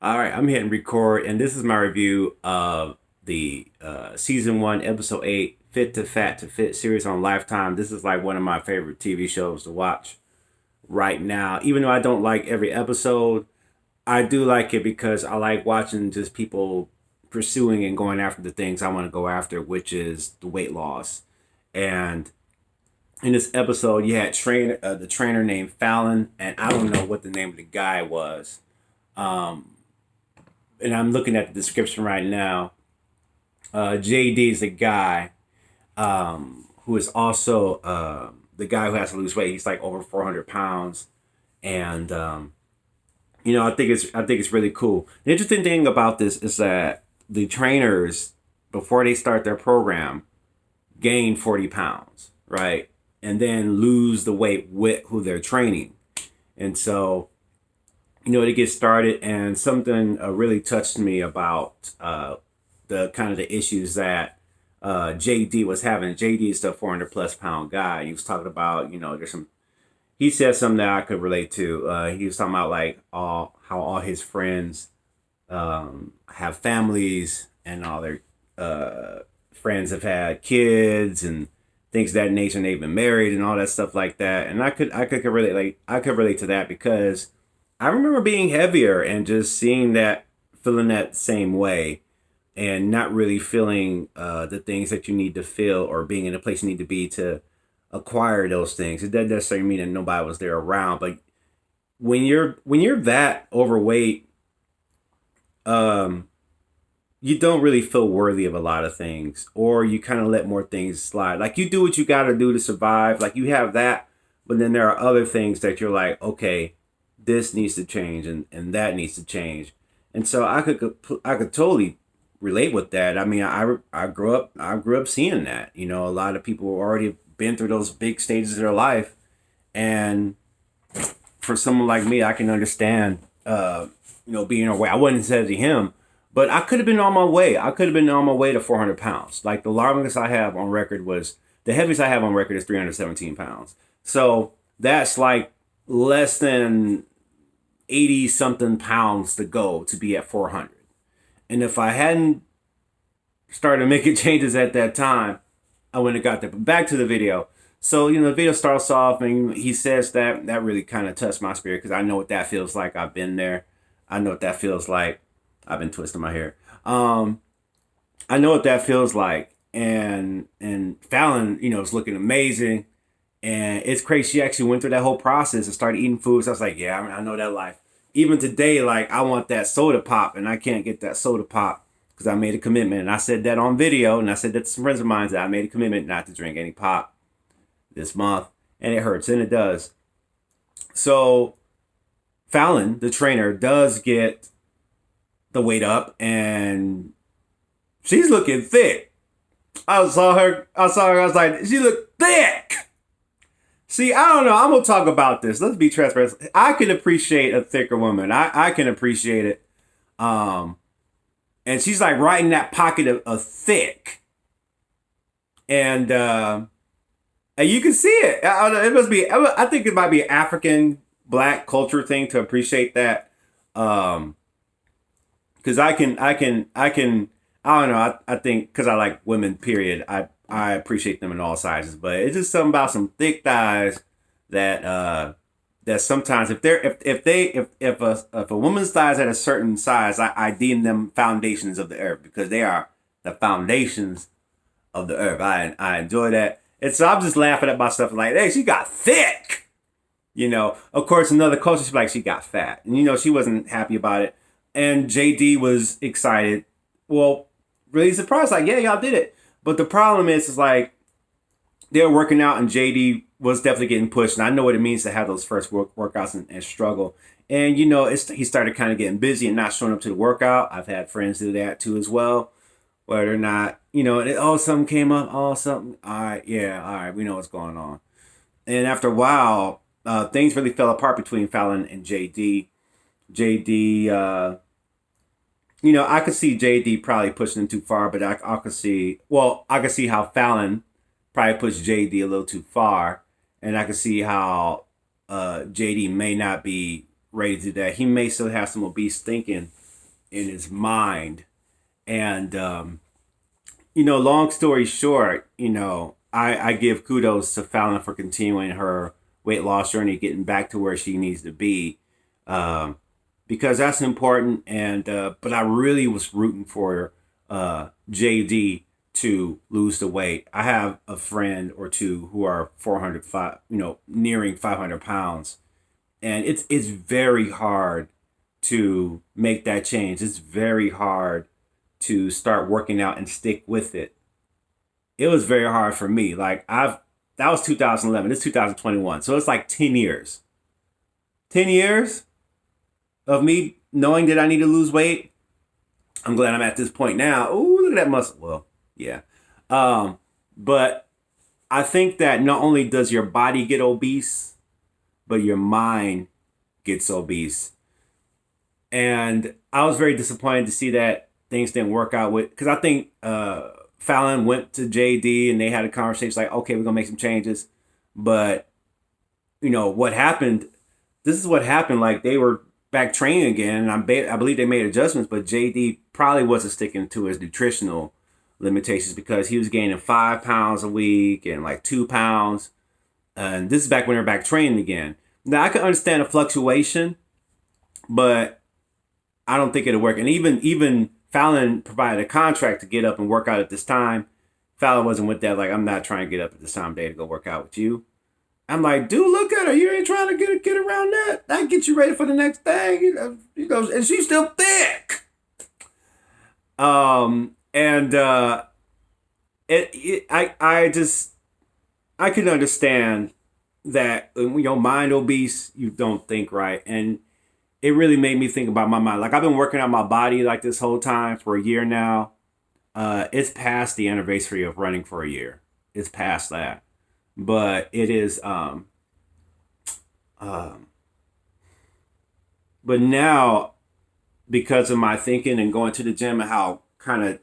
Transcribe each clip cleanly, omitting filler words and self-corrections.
All right, I'm hitting record, and this is my review of the season one, episode eight, Fit to Fat to Fit series on Lifetime. This is like one of my favorite TV shows to watch right now. Even though I don't like every episode, I do like it because I like watching just people pursuing and going after the things I want to go after, which is the weight loss. And in this episode, you had the trainer named Fallon, and I don't know what the name of the guy was. Um, and I'm looking at the description right now. JD is the guy who is also the guy who has to lose weight. He's like over 400 pounds, and I think it's really cool. The interesting thing about this is that the trainers before they start their program gain 40 pounds, right, and then lose the weight with who they're training, and so to get started. And something really touched me about the kind of the issues that JD was having. JD is the 400 plus pound guy. He was talking about, there's some, he said something that I could relate to. He was talking about like how all his friends have families and all their friends have had kids and things of that nature, and they've been married and all that stuff like that. And I could relate to that because I remember being heavier and just seeing that, feeling that same way, and not really feeling the things that you need to feel or being in the place you need to be to acquire those things. It doesn't necessarily mean that nobody was there around, but when you're that overweight, um, you don't really feel worthy of a lot of things, or you kind of let more things slide. Like you do what you got to do to survive. Like you have that, but then there are other things that you're like, okay, this needs to change, and that needs to change. And so I could totally relate with that. I mean, I grew up seeing that. A lot of people already been through those big stages of their life, and for someone like me, I can understand. Being away. I wouldn't say to him, but I could have been on my way. I could have been on my way to 400 pounds. Like the longest I have on record was the heaviest I have on record is 317 pounds. So that's like less than 80 something pounds to go to be at 400. And if I hadn't started making changes at that time, I wouldn't have got there. But back to the video. So, the video starts off and he says that really kind of touched my spirit because I know what that feels like. I've been there. I know what that feels like. I've been twisting my hair. I know what that feels like. And Fallon, is looking amazing. And it's crazy. She actually went through that whole process and started eating food. So I was like, yeah, I know that life. Even today, like I want that soda pop, and I can't get that soda pop because I made a commitment. And I said that on video, and I said that to some friends of mine that I made a commitment not to drink any pop this month, and it hurts, and it does. So Fallon, the trainer, does get the weight up, and she's looking thick. I was like, she looked thick. See, I don't know. I'm gonna talk about this. Let's be transparent. I can appreciate a thicker woman. I can appreciate it. Um, and she's like right in that pocket of thick, and and you can see it. I don't know, it must be. I think it might be an African black culture thing to appreciate that. Um, because I don't know. I think because I like women. Period. I appreciate them in all sizes, but it's just something about some thick thighs that that sometimes if a woman's thighs at a certain size, I deem them foundations of the earth because they are the foundations of the earth. I enjoy that. And so I'm just laughing at myself like, hey, she got thick. Of course, another culture, she's like, she got fat. And, she wasn't happy about it. And JD was excited. Well, really surprised, like, yeah, y'all did it. But the problem is like, they were working out and JD was definitely getting pushed. And I know what it means to have those first workouts and struggle. And, he started kind of getting busy and not showing up to the workout. I've had friends do that too as well, where they're not, something came up, something, all right, yeah, all right, we know what's going on. And after a while, things really fell apart between Fallon and JD. JD, I could see JD probably pushing him too far, but I could see how Fallon probably pushed JD a little too far, and I could see how JD may not be ready to do that. He may still have some obese thinking in his mind. And long story short, I give kudos to Fallon for continuing her weight loss journey, getting back to where she needs to be, because that's important. And but I really was rooting for JD to lose the weight. I have a friend or two who are 405, nearing 500 pounds, and it's very hard to make that change. It's very hard to start working out and stick with it. It was very hard for me. Like that was 2011. It's 2021. So it's like 10 years. 10 years of me knowing that I need to lose weight. I'm glad I'm at this point now. Ooh, look at that muscle. Well, yeah. But I think that not only does your body get obese, but your mind gets obese. And I was very disappointed to see that things didn't work out with, because I think Fallon went to JD and they had a conversation like, okay, we're gonna make some changes. But what happened? This is what happened. Like, they were back training again, and I believe they made adjustments, but JD probably wasn't sticking to his nutritional limitations, because he was gaining 5 pounds a week and like 2 pounds. And this is back when they're back training again. Now I can understand a fluctuation, but I don't think it'll work. And even Fallon provided a contract to get up and work out at this time. Fallon wasn't with that. Like, I'm not trying to get up at this time of day to go work out with you. I'm like, dude, look at her. You ain't trying to get around that. That get you ready for the next thing. And she's still thick. I can understand that when your mind obese, you don't think right. And it really made me think about my mind. Like, I've been working on my body like this whole time for a year now. It's past the anniversary of running for a year. It's past that. But it is, but now, because of my thinking and going to the gym and how kind of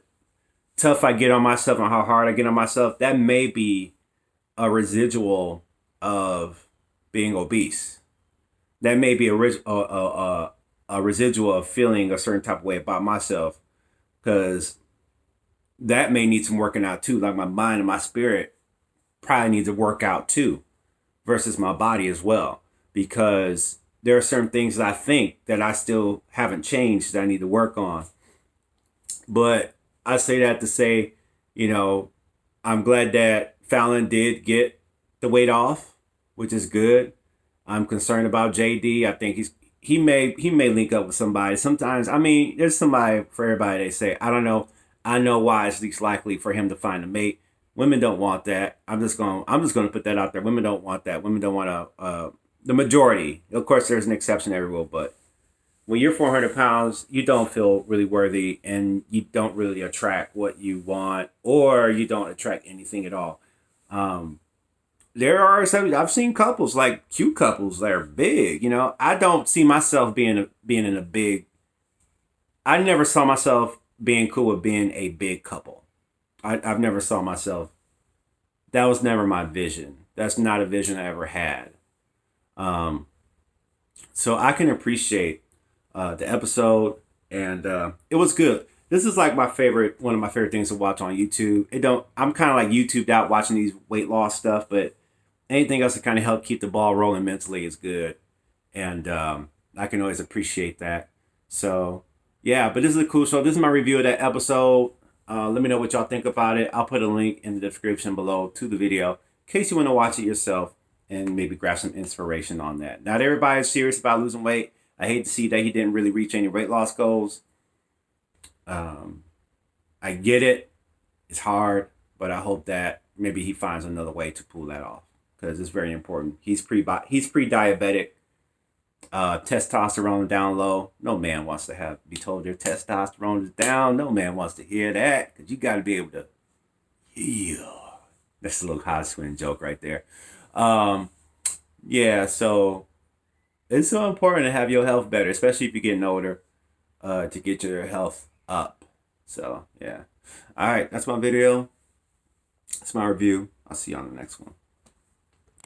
tough I get on myself and how hard I get on myself, that may be a residual of being obese. That may be a residual of feeling a certain type of way about myself, because that may need some working out too. Like, my mind and my spirit probably needs to work out too, versus my body as well, because there are certain things that I think that I still haven't changed that I need to work on. But I say that to say, I'm glad that Fallon did get the weight off, which is good. I'm concerned about JD. I think he may link up with somebody. Sometimes, I mean, there's somebody for everybody. They say, I don't know. I know why it's least likely for him to find a mate. Women don't want that. I'm just gonna put that out there. Women don't want that. Women don't want the majority. Of course, there's an exception to every rule, but when you're 400 pounds, you don't feel really worthy, and you don't really attract what you want, or you don't attract anything at all. There are some, I've seen couples, like cute couples that are big. I don't see myself being in a big. I never saw myself being cool with being a big couple. I've never saw myself. That was never my vision. That's not a vision I ever had. So I can appreciate the episode, and it was good. This is like one of my favorite things to watch on YouTube. I'm kind of like YouTubed out watching these weight loss stuff, but anything else to kind of help keep the ball rolling mentally is good. And I can always appreciate that. So yeah, but this is a cool show. This is my review of that episode. Let me know what y'all think about it. I'll put a link in the description below to the video in case you want to watch it yourself and maybe grab some inspiration on that. Not everybody's serious about losing weight. I hate to see that he didn't really reach any weight loss goals. I get it. It's hard, but I hope that maybe he finds another way to pull that off, because it's very important. He's pre-diabetic. Testosterone down low. No man wants to be told their testosterone is down. No man wants to hear that, because you got to be able to heal. That's a little hot swing joke right there. Yeah, so it's so important to have your health better, especially if you're getting older, to get your health up. So yeah. All right, that's my video. That's my review. I'll see you on the next one.